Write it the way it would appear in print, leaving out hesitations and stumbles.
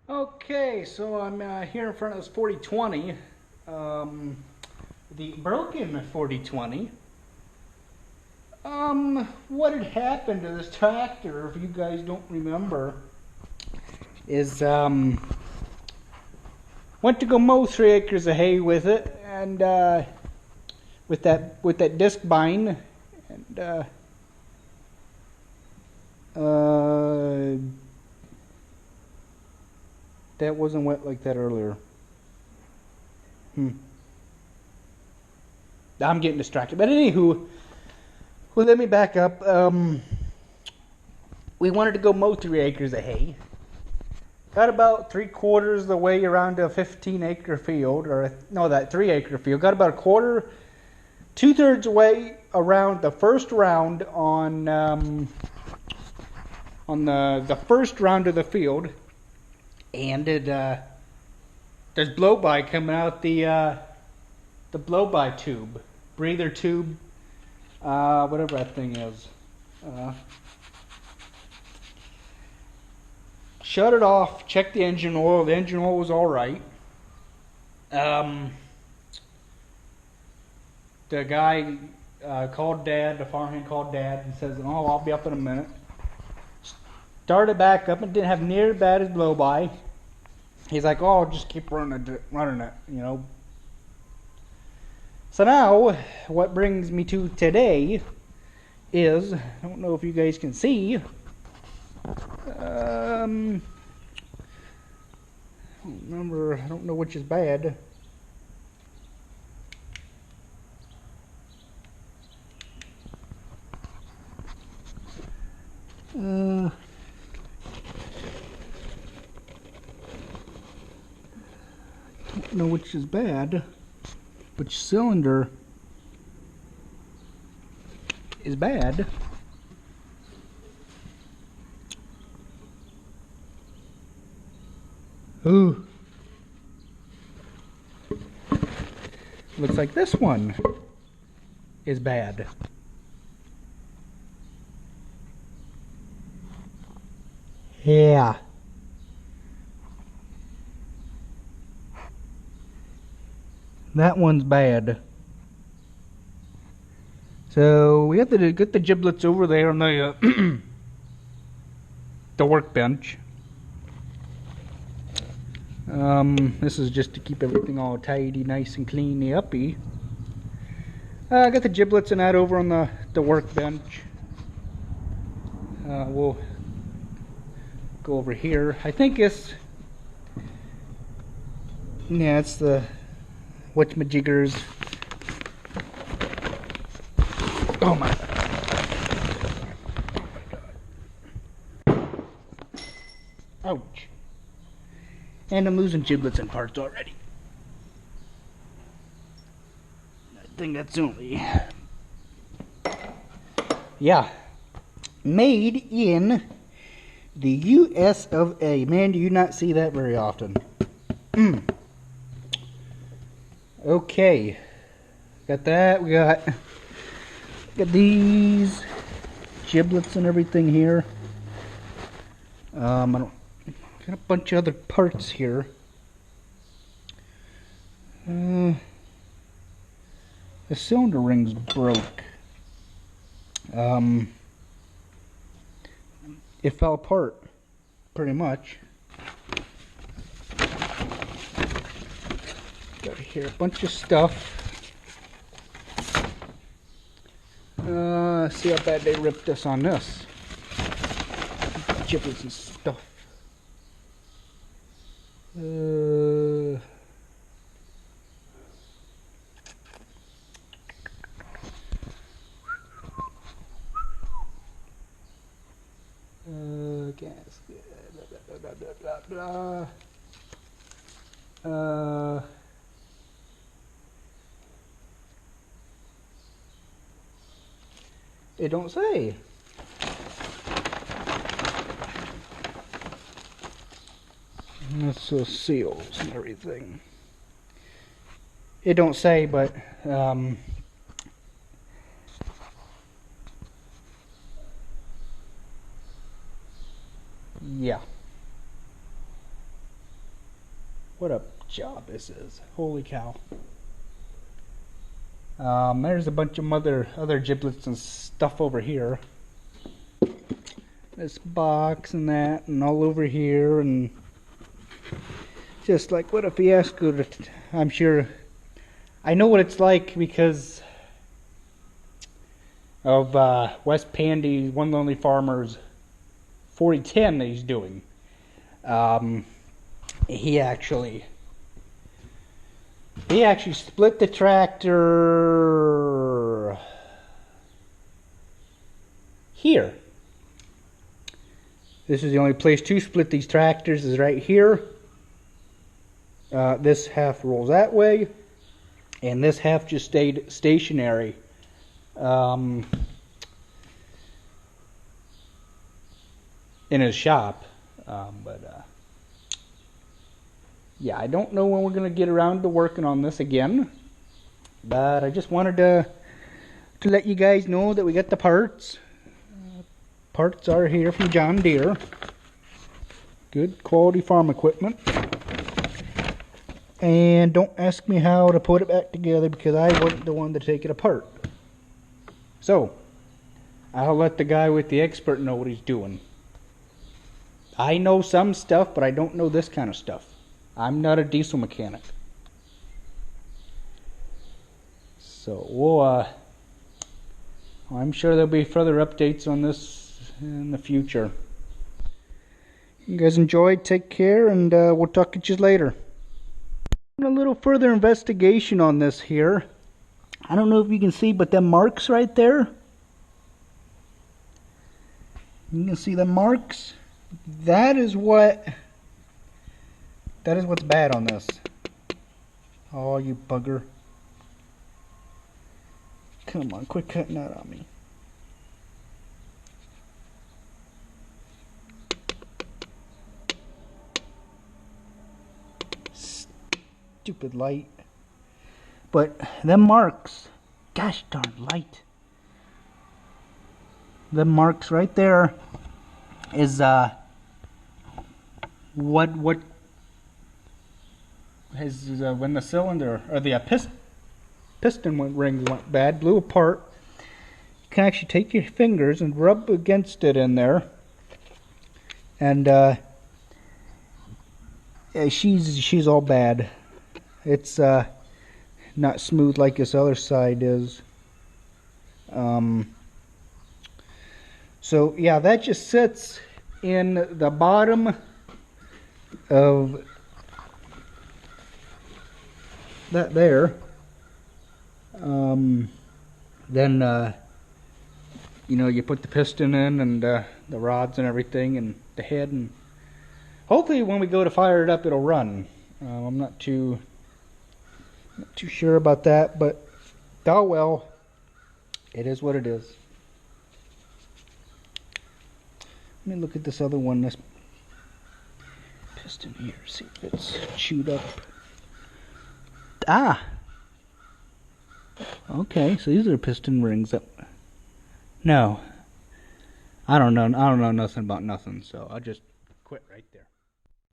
Okay, so I'm here in front of this 4020, the broken 4020. What had happened to this tractor, if you guys don't remember, is went to go mow 3 acres of hay with it, and with that disc bind, and that wasn't wet like that earlier. I'm getting distracted. But anywho, well, let me back up. We wanted to go mow 3 acres of hay. Got about 3/4 of the way around a 15-acre field, or no, that 3-acre field. Got about a quarter, 2/3 way around the first round on the first round of the field, and there's blow by coming out the blow by tube, breather tube, whatever that thing is. Shut it off, check the engine oil. The engine oil was all right. The guy called Dad, the farmhand called Dad and says, "Oh, I'll be up in a minute." Started back up and didn't have near as bad as blow by. He's like, "Oh, I'll just keep running it, you know." So now, what brings me to today is, I don't know if you guys can see, I don't know which is bad. Don't know which is bad. Which cylinder is bad. Ooh. Looks like this one is bad. Yeah. That one's bad. So we have to get the giblets over there on the the workbench. This is just to keep everything all tidy, nice and clean uppy. I got the giblets and that over on the workbench. We'll go over here. I think it's the whatchamajiggers. Oh my God. Ouch. And I'm losing giblets and parts already. I think that's only... Yeah. Made in the US of A. Man, do you not see that very often. Okay. Got that. We got these giblets and everything here. I don't... Got a bunch of other parts here. The cylinder ring's broke. It fell apart, pretty much. Got here a bunch of stuff. See how bad they ripped us on this. Giblets and stuff. Gasket. Blah, blah, blah. It don't say. That's the seals and everything. It don't say, but yeah. What a job this is. Holy cow. There's a bunch of other giblets and stuff over here. This box and that and all over here, and just like what a fiasco. I'm sure I know what it's like because of Wes Pandy's One Lonely Farmer's 4010 that he's doing. He actually split the tractor here. This is the only place to split these tractors, is right here. This half rolls that way, and this half just stayed stationary. In his shop. Yeah, I don't know when we're going to get around to working on this again, but I just wanted to let you guys know that we got the parts. Parts are here from John Deere. Good quality farm equipment. And don't ask me how to put it back together because I wasn't the one to take it apart. So, I'll let the guy with the expert know what he's doing. I know some stuff, but I don't know this kind of stuff. I'm not a diesel mechanic. So, I'm sure there'll be further updates on this in the future. You guys enjoyed, take care, and we'll talk to you later. A little further investigation on this here. I don't know if you can see, but them marks right there. You can see the marks. That is what's bad on this. Oh, you bugger. Come on, quit cutting that on me. Stupid light. But them marks, gosh darn light. Them marks right there is what has when the cylinder or the piston rings went bad, blew apart. You can actually take your fingers and rub against it in there, and she's all bad. It's not smooth like this other side is. So yeah, that just sits in the bottom of that there. Then you know, you put the piston in and the rods and everything and the head, and hopefully when we go to fire it up it'll run. I'm not too sure about that, but oh well, it is what it is. Let me look at this other one, this piston here, see if it's chewed up. Ah! Okay, so these are piston rings up. No. I don't know nothing about nothing, so I'll just quit right there.